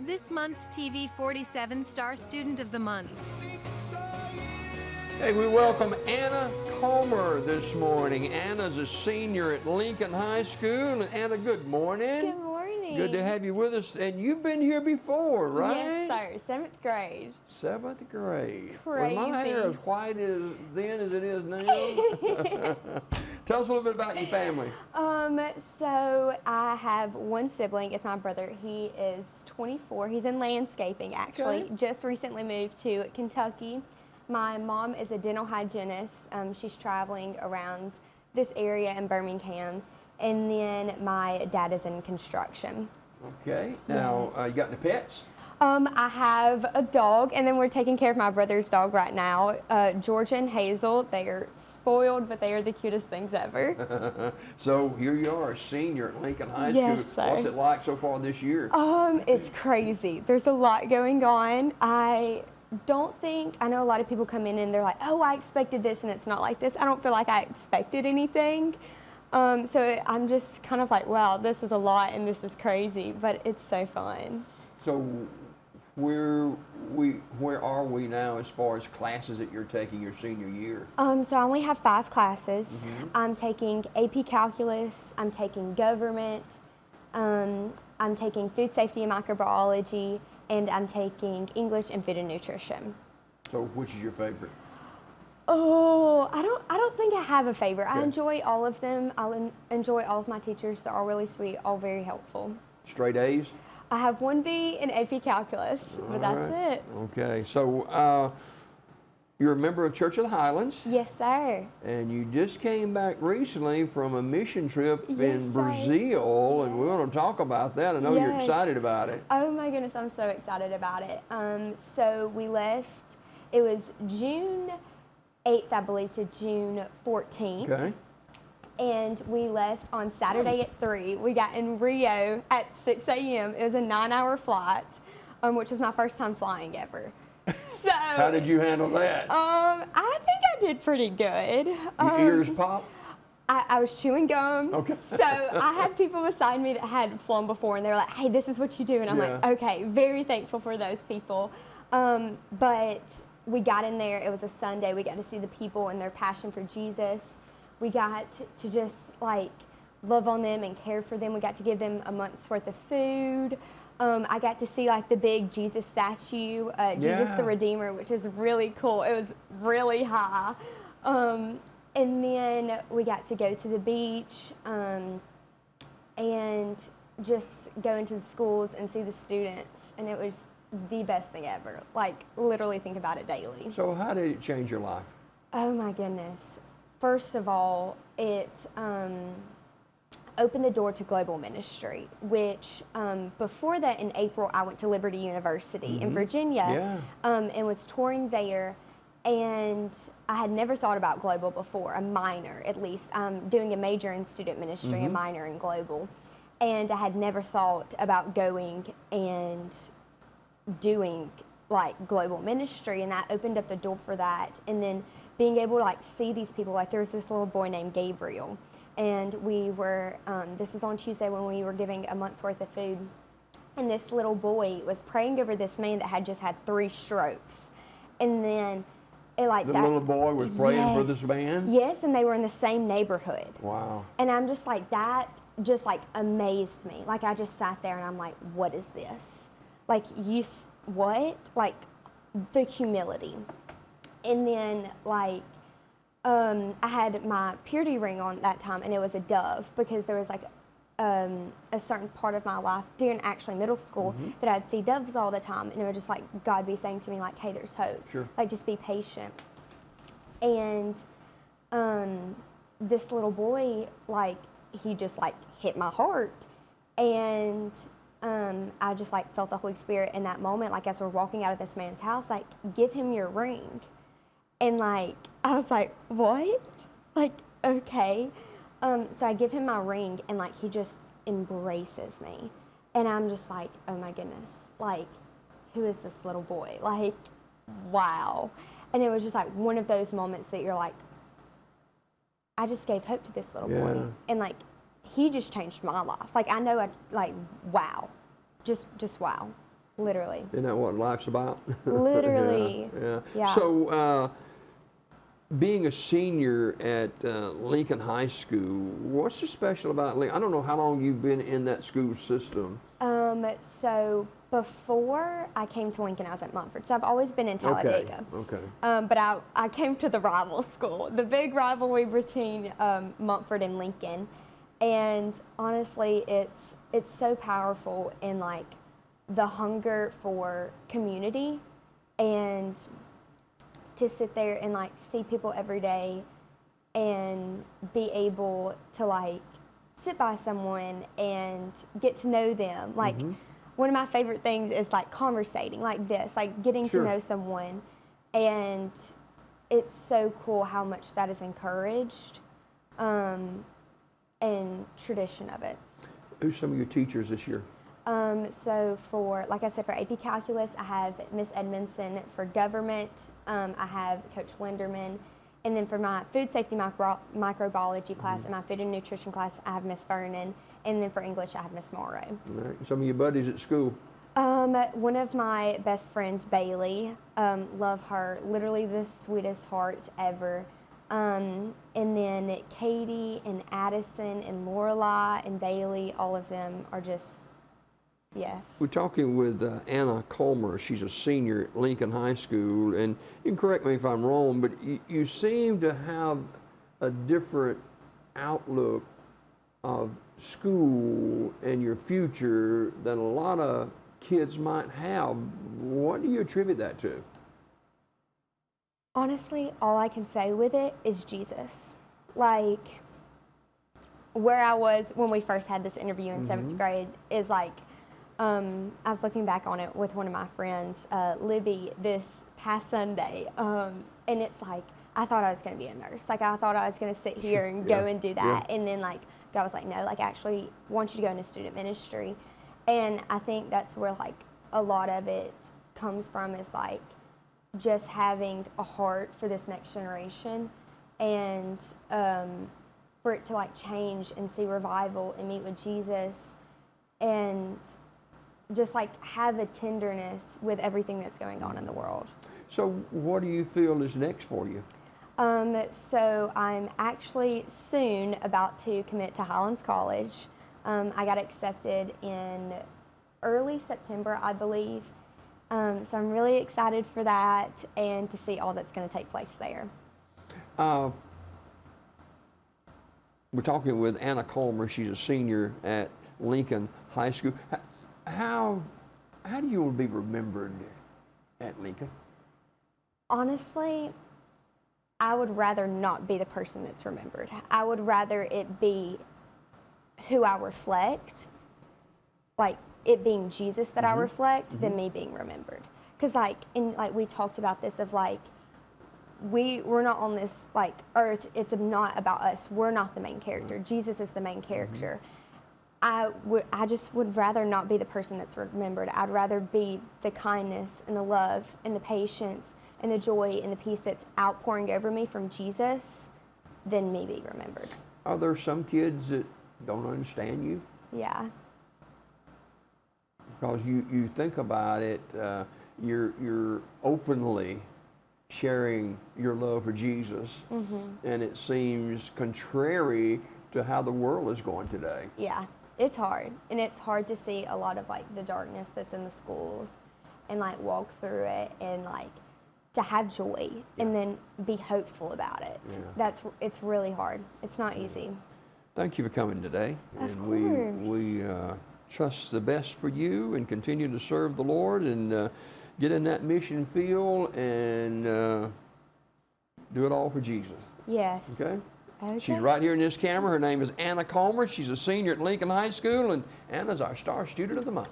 this month's TV 47 Star Student of the Month. Hey, we welcome Anna Comer this morning. Anna's a senior at Lincoln High School. And Anna, good morning. Good morning. Good to have you with us. And you've been here before, right? Yes, sir. 7th grade. 7th grade. Crazy. Was my hair as white then as it is now? Tell us a little bit about your family. So I have one sibling. It's my brother. He is 24. He's in landscaping, actually. Okay. Just recently moved to Kentucky. My mom is a dental hygienist. She's traveling around this area in Birmingham. And then my dad is in construction. Okay. Now, you got any pets? I have a dog, and then we're taking care of my brother's dog right now, Georgia and Hazel. They are spoiled, but they are the cutest things ever. So here you are, a senior at Lincoln High Yes, School. sir. What's it like so far this year? It's crazy. There's a lot going on. I know a lot of people come in and they're like, oh, I expected this and it's not like this. I don't feel like I expected anything. So I'm just kind of like, wow, this is a lot and this is crazy, but it's so fun. So where are we now as far as classes that you're taking your senior year? So I only have 5 classes. I'm taking AP Calculus, I'm taking Government, I'm taking Food Safety and Microbiology, and I'm taking English and Food and Nutrition. So which is your favorite? Oh, I don't think I have a favorite. Okay. I enjoy all of them. I enjoy all of my teachers. They're all really sweet, all very helpful. Straight A's? I have 1B in AP Calculus, but that's right. it. Okay, so you're a member of Church of the Highlands, Yes, sir. and you just came back recently from a mission trip in Yes, sir. Brazil, and we're going to talk about that. I know you're Yes. excited about it. Oh my goodness, I'm so excited about it. So we left, it was June 8th, I believe, to June 14th. Okay. And we left on Saturday at 3. We got in Rio at 6 a.m. It was a 9-hour flight, which was my first time flying ever. So How did you handle that? I think I did pretty good. Your ears pop? I was chewing gum. Okay. So I had people beside me that had flown before, and they were like, hey, this is what you do. And I'm like, Yeah. okay, very thankful for those people. But we got in there. It was a Sunday. We got to see the people and their passion for Jesus. We got to just like love on them and care for them. We got to give them a month's worth of food. I got to see like the big Jesus statue, Jesus Yeah. the Redeemer, which is really cool. It was really high. And then we got to go to the beach and just go into the schools and see the students. And it was the best thing ever. Like literally think about it daily. So how did it change your life? Oh my goodness. First of all, it opened the door to global ministry, which before that in April, I went to Liberty University in Virginia and was touring there. And I had never thought about global before, a minor at least. Doing a major in student ministry, a minor in global. And I had never thought about going and doing like global ministry, and that opened up the door for that. And then being able to like see these people, like there was this little boy named Gabriel, and we were, this was on Tuesday when we were giving a month's worth of food, and this little boy was praying over this man that had just had 3 strokes. And then it like The that, little boy was praying for Yes. this man? Yes, and they were in the same neighborhood. Wow. And I'm just like, that just like amazed me. Like I just sat there and I'm like, what is this? Like what? Like the humility. And then like, I had my purity ring on that time, and it was a dove, because there was like a certain part of my life during actually middle school that I'd see doves all the time, and it would just like God be saying to me like, hey, there's hope. Sure. Like just be patient. And this little boy, like he just like hit my heart, and I just like felt the Holy Spirit in that moment, like as we're walking out of this man's house, like give him your ring. And like I was like, what? Like okay. So I give him my ring, and like he just embraces me, and I'm just like, oh my goodness, like who is this little boy? Like wow. And it was just like one of those moments that you're like, I just gave hope to this little boy, and like he just changed my life. Like I know, wow, just wow. Literally. Isn't that what life's about? Literally. Yeah. So, being a senior at Lincoln High School, what's so special about Lincoln? I don't know how long you've been in that school system. So before I came to Lincoln, I was at Montford. So I've always been in Talladega. Okay. But I came to the rival school, the big rivalry between Montford and Lincoln. And honestly, it's so powerful in like the hunger for community, and to sit there and like see people every day and be able to like sit by someone and get to know them. Like one of my favorite things is like conversating like this, like getting to know someone. And it's so cool how much that is encouraged, and tradition of it. Who's some of your teachers this year? So for, like I said, for AP Calculus, I have Miss Edmondson. For government, I have Coach Linderman. And then for my food safety microbiology class and my food and nutrition class, I have Miss Vernon. And then for English, I have Miss Morrow. All right. Some of your buddies at school? One of my best friends, Bailey, love her, literally the sweetest heart ever. And then Katie and Addison and Lorelai and Bailey, all of them are just, yes. We're talking with Anna Colmer. She's a senior at Lincoln High School, and you can correct me if I'm wrong, but you seem to have a different outlook of school and your future than a lot of kids might have. What do you attribute that to? Honestly, all I can say with it is Jesus. Like, where I was when we first had this interview in 7th grade is like, I was looking back on it with one of my friends, Libby, this past Sunday, and it's like, I thought I was going to be a nurse. Like, I thought I was going to sit here and go and do that. And then, like, God was like, no, like, actually, I want you to go into student ministry. And I think that's where, like, a lot of it comes from, is, like, just having a heart for this next generation, and for it to, like, change and see revival and meet with Jesus, and just like have a tenderness with everything that's going on in the world. So what do you feel is next for you? So I'm actually soon about to commit to Highlands College. I got accepted in early September, I believe. So I'm really excited for that and to see all that's going to take place there. We're talking with Anna Colmer. She's a senior at Lincoln High School. How do you want to be remembered at Lincoln? Honestly, I would rather not be the person that's remembered. I would rather it be who I reflect, like it being Jesus that I reflect, than me being remembered. Because like we talked about this of like, we're not on this like earth. It's not about us. We're not the main character. Jesus is the main character. I just would rather not be the person that's remembered. I'd rather be the kindness and the love and the patience and the joy and the peace that's outpouring over me from Jesus than me be remembered. Are there some kids that don't understand you? Yeah. Because you think about it, you're openly sharing your love for Jesus, and it seems contrary to how the world is going today. Yeah, it's hard, and it's hard to see a lot of like the darkness that's in the schools, and like walk through it, and like to have joy, and then be hopeful about it. Yeah. It's really hard. It's not easy. Thank you for coming today. Of And course. we trust the best for you, and continue to serve the Lord, and get in that mission field and do it all for Jesus. Yes. Okay? Okay. She's right here in this camera. Her name is Anna Colmer. She's a senior at Lincoln High School, and Anna's our Star Student of the Month.